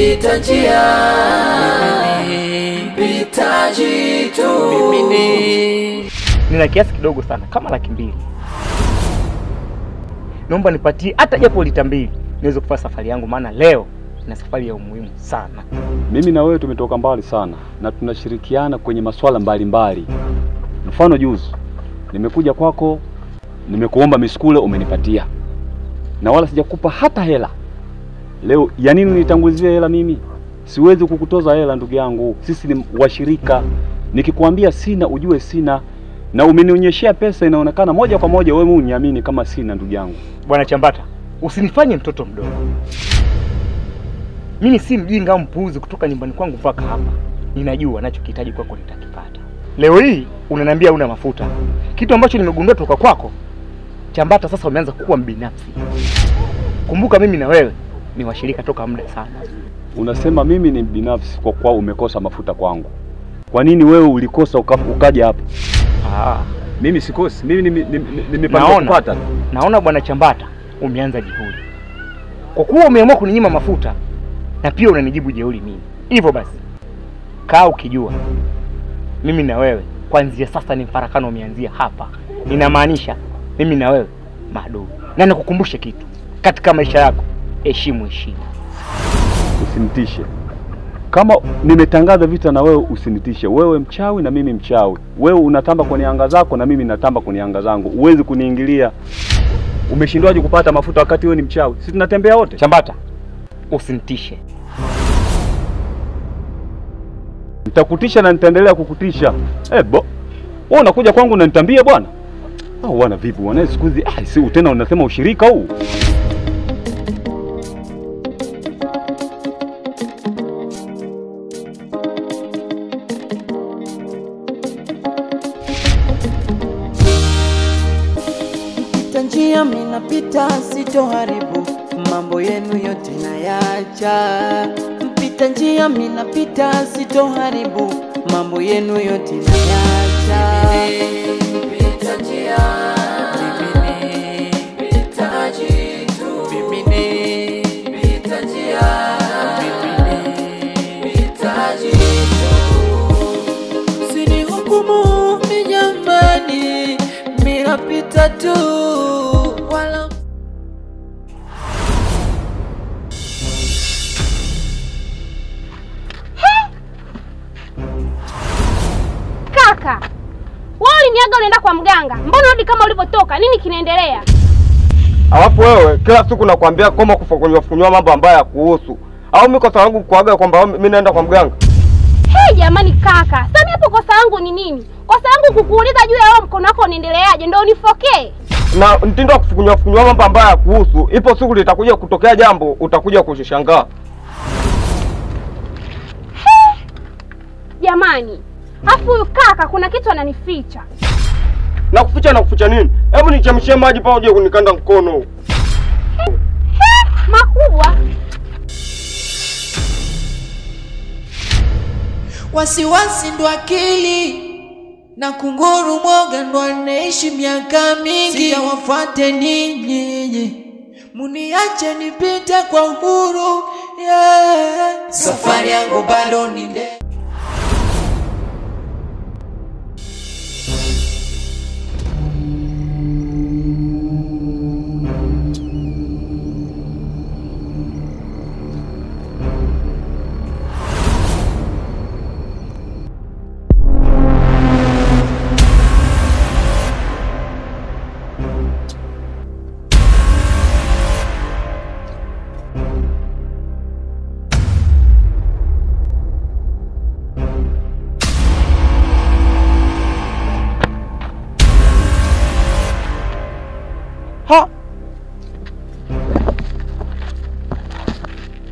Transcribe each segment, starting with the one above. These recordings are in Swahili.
mpita njia, mpitaji tu. Nina kiasi kidogo sana kama 200,000. Naomba nipatie hata japo lita 2 niweze kufanya safari yangu, maana leo na safari ya umuhimu sana. Mimi na wewe tumetoka mbali sana na tunashirikiana kwenye masuala mbalimbali. Mfano juzi nimekuja kwako, nimekuomba miskule umenipatia. Na wala sijakupa hata hela. Leo ya nini unitangulizie hela mimi? Siwezi kukutoza hela ndugu yangu. Sisi ni washirika. Nikikwambia sina ujue sina. Na umenionyeshia pesa inaonekana moja kwa moja wewe uniamini kama sina ndugu yangu. Bwana Chambata, usinifanye mtoto mdogo. Mimi si mjinga au mpuuzi kutoka nyumbani kwangu mpaka hapa. Ninajua ninachokihitaji kwako nitakipata. Leo hii unaniambia una mafuta. Kitu ambacho nimegundua toka kwako, Chambata, sasa umeanza kuwa mbinafsi. Kumbuka mimi na wewe ni washirika toka muda sana. Unasema mimi ni binafsi kwa kuwa umekosa mafuta kwangu. Kwa nini wewe ulikosa ukaja hapa? Mimi sikosi. Mimi nimepanga kupata. Naona Bwana Chambata umeanza jeuri. Kwa kuwa umeamua kuninyima mafuta na pia unanijibu jeuri mimi. Hivyo basi, kaa ukijua mimi na wewe kuanzia sasa ni mfarakano umeanzia hapa. Ninamaanisha mimi na wewe maadui. Na nikukumbushe kitu. Katika maisha yako, heshimu heshima. Usinitishe. Kama nimetangaza vita na wewe usinitishe. Wewe mchawi na mimi mchawi. Wewe unatamba kwenye anga zako na mimi natamba kwenye anga zangu. Huwezi kuniingilia. Umeshindwaje kupata mafuta wakati wewe ni mchawi? Sisi tunatembea wote. Chambata, usinitishe. Nitakutisha na nitaendelea kukutisha. Wewe unakuja kwangu na nitambie bwana? Wana vipi wana siku hizi? Si tena unasema ushirika huu. Njia mimi napita sitoharibu, mambo yenu yote nayacha. Mpita njia mimi napita sitoharibu, mambo yenu yote nayacha. Mpita njia, mpitaji tu. Mpita njia, mpitaji tu. Usinihukumu mimi jamani, mimi napita tu. Kaka, wewe uliniaga unaenda kwa mganga. Mbona rudi kama ulivyotoka? Nini kinaendelea? Alafu wewe kila siku nakwambia koma kufukunywa mambo ambayo yakuhusu. Au mimi kosa langu kuaga kwamba mimi naenda kwa mganga? Jamani kaka, sasa hapo kosa langu ni nini? Kosa langu kukuuliza juu ya wewe mkono wako unaendeleaje ndio unifokee. Na mtindo wa kufukunywa mambo ambayo yakuhusu, ipo siku litakuja kutokea jambo utakuja kushangaa. Jamani, afu huyu kaka kuna kitu ananificha. Na kuficha nini? Hebu nichemshie maji pa uje kunikanda mkono. Makubwa. Wasiwasi ndo akili na kunguru mwoga ndo anaishi miaka mingi. Sijawafuate ninyi, muniache nipite kwa uhuru, yeah. Safari yangu bado ni ndefu.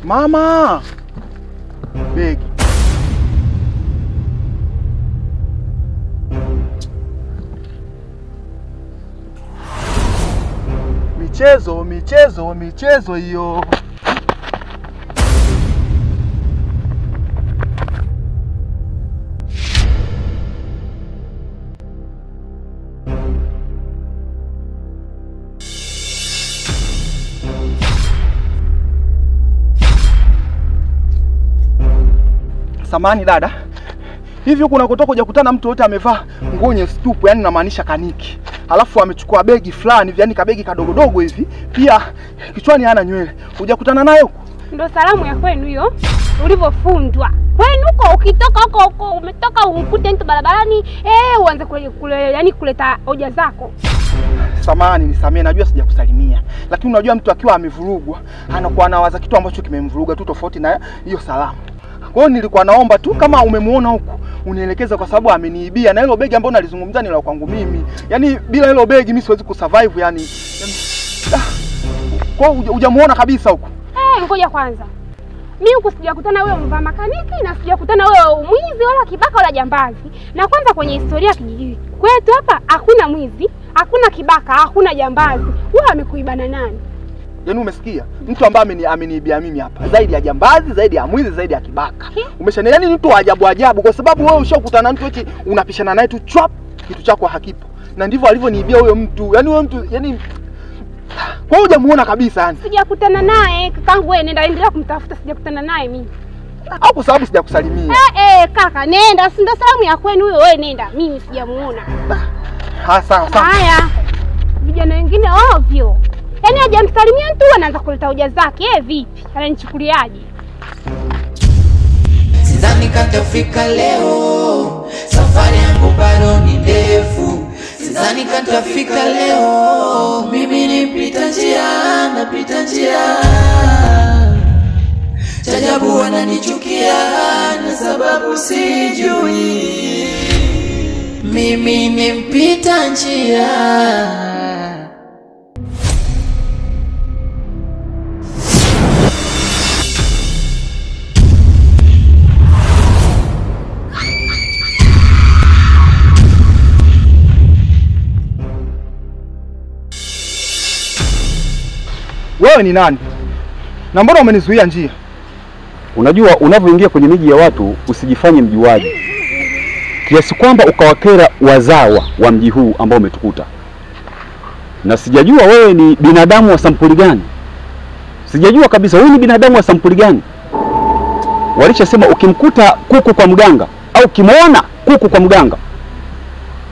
Mama! Begi. Michezo hiyo. Samani dada. Hivi huko unakotoka hujakutana mtu yote amevaa nguo nyestupu, yani namaanisha kaniki. Alafu amechukua begi fulani, yani kabegi kadogodogo hivi. Pia kichwani hana nywele. Hujakutana naye huko? Ndio salamu ya kwenu hiyo. Ulivyofundwa. Kwenu huko ukitoka huko umetoka umkute mtu barabarani, uanze yani kuleta hoja zako. Samani nisamee, najua sijakusalimia. Lakini unajua mtu akiwa amevurugwa, anakuwa anawaza kitu ambacho kimemvuruga tu tofauti na hiyo salamu. Kwa hiyo nilikuwa naomba tu kama umemuona huko unielekeza, kwa sababu ameniibia, na hilo begi ambalo nalizungumza ni la kwangu mimi. Yaani bila hilo begi mimi siwezi kusurvive yani. Kwa hiyo hujamuona kabisa huko? Ngoja kwanza. Mimi huko sijakutana wewe mvaa makaniki na sijakutana wewe mwizi wala kibaka wala jambazi. Na kwanza kwenye historia kijiji kwetu hapa hakuna mwizi, hakuna kibaka, hakuna jambazi. Wewe amekuibana nani? Yaani umesikia? Mtu ambaye ameniibia mimi hapa. Zaidi ya jambazi, zaidi ya mwizi, zaidi ya kibaka. Umeshana, yaani mtu wa ajabu ajabu, kwa sababu wewe ushakutana na mtu eti unapishana naye tu chop, kitu chako hakipo. Na ndivyo alivyoniibia huyo mtu. Yaani huyo mtu yaani kwa hiyo hujamuona kabisa yani. Sijakutana naye, kakangu wewe nenda endelea kumtafuta, sijakutana naye mimi. Au kwa sababu sijakusalimia. Kaka nenda, si ndio salamu ya kwenu huyo, wewe nenda. Mimi sijamuona. Sawa. Haya. Vijana wengine ovyo. Yaani hajamsalimia mtu anaanza kuleta hoja zake. Vipi? Ananichukuliaje? Sidhani katafika leo, safari yangu bado ni ndefu. Sidhani katafika leo, mimi nipita njia. Chajabu wananichukia na sababu sijui. Mimi nimpita njia. Wewe ni nani? Na mbona umenizuia njia? Unajua unavyoingia kwenye miji ya watu usijifanye mjuaji, kiasi kwamba ukawakera wazawa wa mji huu ambao umetukuta. Na sijajua wewe ni binadamu wa sampuli gani. Sijajua kabisa wewe ni binadamu wa sampuli gani. Walishasema ukimkuta kuku kwa mganga au ukimwona kuku kwa mganga,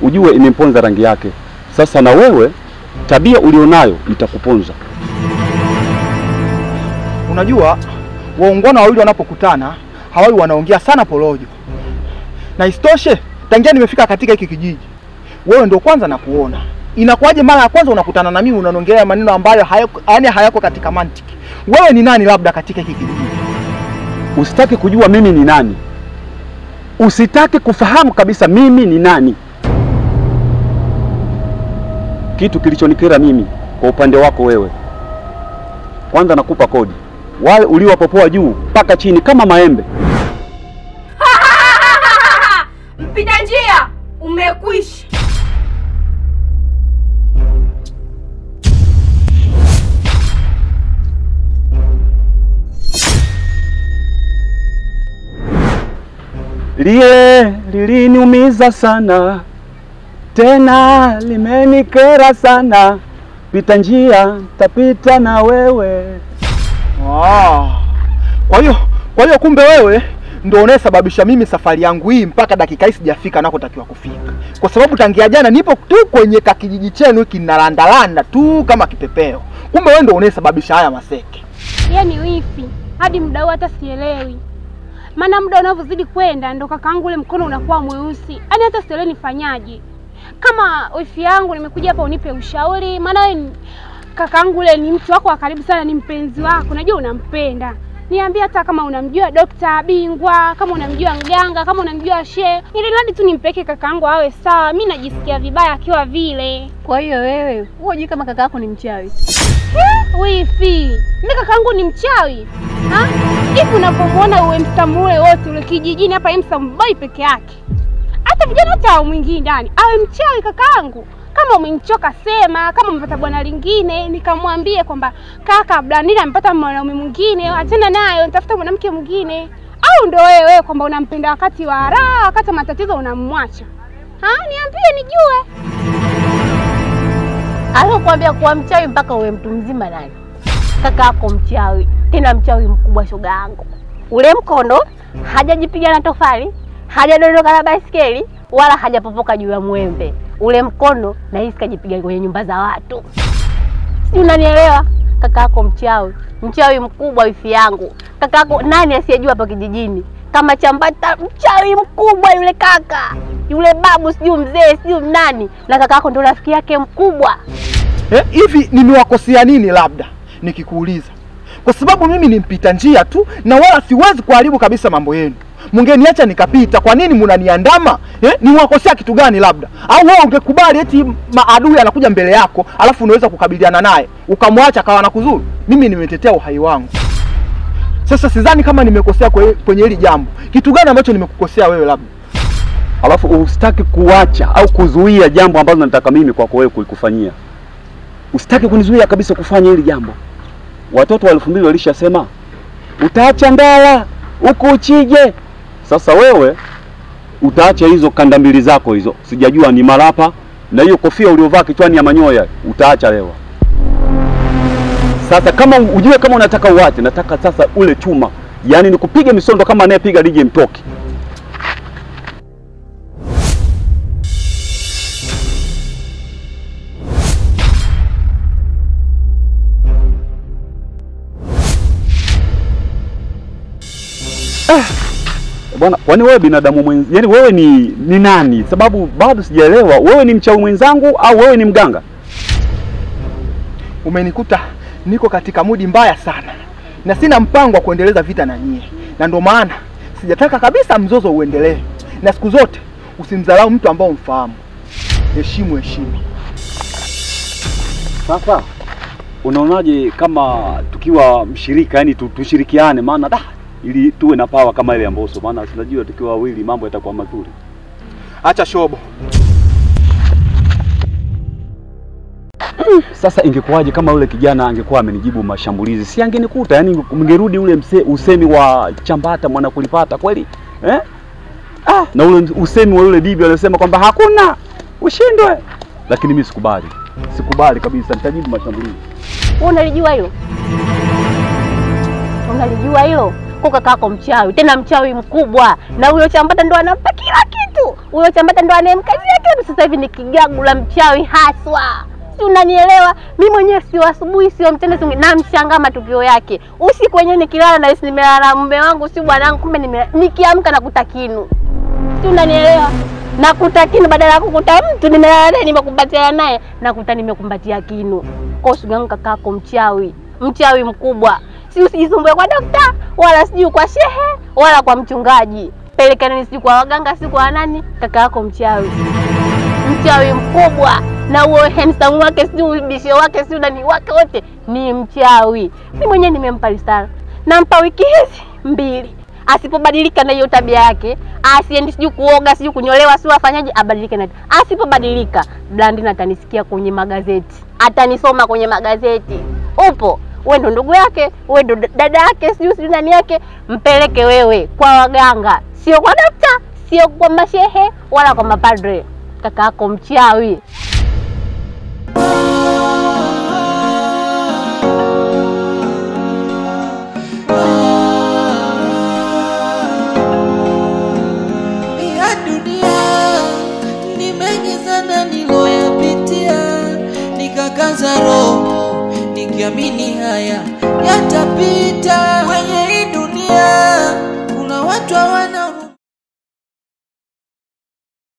ujue imemponza rangi yake. Sasa na wewe tabia ulionayo itakuponza. Unajua waungwana wawili wanapokutana hawawi wanaongea sana porojo. Na isitoshe tangia nimefika katika hiki kijiji wewe ndio kwanza nakuona. Inakuwaje mara ya kwanza unakutana na mimi unaongelea maneno ambayo hayako katika mantiki? Wewe ni nani labda katika hiki kijiji? Usitaki kujua mimi ni nani. Usitaki kufahamu kabisa mimi ni nani. Kitu kilichonikera mimi kwa upande wako wewe, kwanza nakupa kodi. Wale uliowapopoa juu mpaka chini kama maembe. Mpita njia, umekwisha. Liliniumiza sana, tena limenikera sana. Pita njia, tapita na wewe. Kwa hiyo kumbe wewe ndio unayesababisha mimi safari yangu hii mpaka dakika hii sijafika nakotakiwa kufika. Kwa sababu tangia jana nipo tu kwenye kakijiji chenu hiki nalandalanda tu kama kipepeo. Kumbe wewe ndio unayesababisha haya maseke. Yaani wifi, hadi muda hata sielewi. Maana muda unavyozidi kwenda ndo kakaangu ule mkono unakuwa mweusi. Yaani hata sielewi nifanyaje. Kama wifi yangu nimekuja hapa unipe ushauri, maana wewe kakaangu ule ni mtu wako wa karibu sana, ni mpenzi wako. Najua unampenda. Niambie hata kama unamjua daktari bingwa, kama unamjua mganga, kama unamjua shehe. Ili nadi tu nimpeke kakaangu awe sawa. Mimi najisikia vibaya akiwa vile. Kwa hiyo wewe, unajua kama kaka yako ni mchawi? Wifi, mimi kakaangu ni mchawi? Hivi unapomuona uwe msamue wote ule kijijini hapa msambai peke yake. Hata vijana hata mwingine ndani awe mchawi kakaangu. Kama umenichoka sema, kama umepata bwana lingine nikamwambie kwamba kaka Blandina amepata mwanaume mwingine, achana naye, nitafuta mwanamke mwingine. Au ndio wewe kwamba unampenda wakati wa raha, wakati matatizo unamwacha? Niambie nijue. Alikwambia kuwa mchawi mpaka uwe mtu mzima nani? Kaka yako mchawi, tena mchawi mkubwa shoga yangu. ule mkondo hajajipiga na tofali, hajadondoka na baisikeli, wala hajapopoka juu ya mwembe. Ule mkondo nahisi kajipiga kwenye nyumba za watu. Si unanielewa? Kaka yako mchawi. Mchawi mkubwa wifi yangu. Kaka yako nani asiyejua hapa kijijini? Kama Chambata mchawi mkubwa yule kaka. Yule babu sijui mzee sijui nani. Na kaka yako ndo rafiki yake mkubwa. Hivi nimewakosea nini labda nikikuuliza? Kwa sababu mimi ni mpita njia tu na wala siwezi kuharibu kabisa mambo yenu. Mngeniacha nikapita, kwa nini mnaniandama? Niwakosea kitu gani labda? Au wewe ungekubali eti maadui anakuja mbele yako, alafu unaweza kukabiliana naye, ukamwacha kawa nakuzuru? Mimi nimetetea uhai wangu. Sasa sidhani kama nimekosea kwenye hili jambo. Kitu gani ambacho nimekukosea wewe labda? Alafu usitaki kuacha au kuzuia jambo ambalo nataka mimi kwako wewe kulikufanyia. Usitaki kunizuia kabisa kufanya hili jambo. Watoto wa 2000 walishasema utaacha ndala huko uchije. Sasa wewe utaacha hizo kanda mbili zako hizo, sijajua ni malapa, na hiyo kofia uliovaa kichwani ya manyoya utaacha leo. Sasa kama ujue kama unataka uache, nataka sasa ule chuma, yani nikupige misondo kama anayepiga DJ Mtoki. Bwana, kwani wewe binadamu mwenzi, yani wewe ni nani? Sababu bado sijaelewa, wewe ni mchawi mwenzangu au wewe ni mganga? Umenikuta niko katika mudi mbaya sana na sina mpango wa kuendeleza vita na nyie, na ndio maana sijataka kabisa mzozo uendelee. Na siku zote usimdharau mtu ambao umfahamu, heshimu. Sasa unaonaje kama tukiwa mshirika, yani tushirikiane, maana ili tuwe na power kama ile ya Mbosso, maana tunajua tukiwa wawili mambo yatakuwa mazuri. Acha shobo. Sasa ingekuwaje kama yule kijana angekuwa amenijibu mashambulizi? Si angenikuta, yani mngerudi ule usemi wa Chambata mwana kulipata kweli? Na ule usemi wa yule bibi aliyosema kwamba hakuna ushindwe. Lakini mimi sikubali. Sikubali kabisa, nitajibu mashambulizi. Unalijua hilo? Unalijua hilo? Kwa kaka yako mchawi, tena mchawi mkubwa. Na huyo Chambata ndo anampa kila kitu. Huyo Chambata ndo anayemkazia kitu. Sasa hivi ni kigagu la mchawi haswa. Si unanielewa? Mimi mwenyewe sio asubuhi sio mchana na mshangaa matukio yake. Usiku wenyewe nikilala na hisi nimelala na mume wangu si bwanangu, kumbe nikiamka nakuta kinu. Si unanielewa? Nakuta kinu badala ya kukuta mtu nimelala naye nimekumbatiana naye, nakuta nimekumbatia kinu. Kwa sababu kakako mchawi, mchawi mkubwa. Si usijisumbue kwa daktari, wala sijui kwa shehe, wala kwa mchungaji. Pelekeni sijui kwa waganga, si kwa nani, kaka yako mchawi. Mchawi mkubwa. Na uwe handsome wake, sijui bisho wake, sijui nani wake, wote ni mchawi. Mimi mwenyewe nimempa risala. Nampa wiki hizi 2. Asipobadilika na hiyo tabia yake, asiendi sijui kuoga, sijui kunyolewa, sijui afanyaje, abadilike na. Asipobadilika, Blandina atanisikia kwenye magazeti. Atanisoma kwenye magazeti. Upo? Wewe ndo ndugu yake, wewe ndo dada yake, sijui nani yake, mpeleke wewe kwa waganga, sio kwa daktari, sio kwa mashehe, wala kwa mapadre. Kaka yako mchawi. Ya dunia ni mengi sana niloyapitia, nikakaza roho nikiamini haya yatapita.